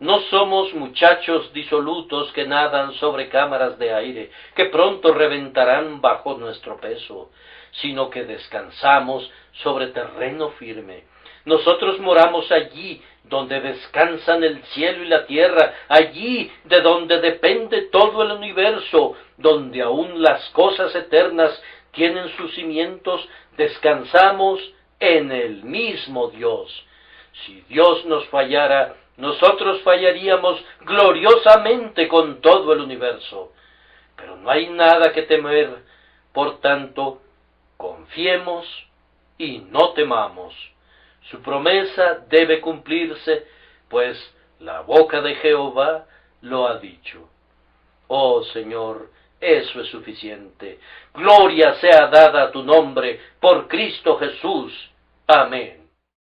No somos muchachos disolutos que nadan sobre cámaras de aire, que pronto reventarán bajo nuestro peso, sino que descansamos sobre terreno firme. Nosotros moramos allí donde descansan el cielo y la tierra, allí de donde depende todo el universo, donde aún las cosas eternas tienen sus cimientos. Descansamos en el mismo Dios. Si Dios nos fallara, nosotros fallaríamos gloriosamente con todo el universo. Pero no hay nada que temer, por tanto, confiemos y no temamos. Su promesa debe cumplirse, pues la boca de Jehová lo ha dicho. Oh Señor, eso es suficiente. Gloria sea dada a tu nombre, por Cristo Jesús. Amén.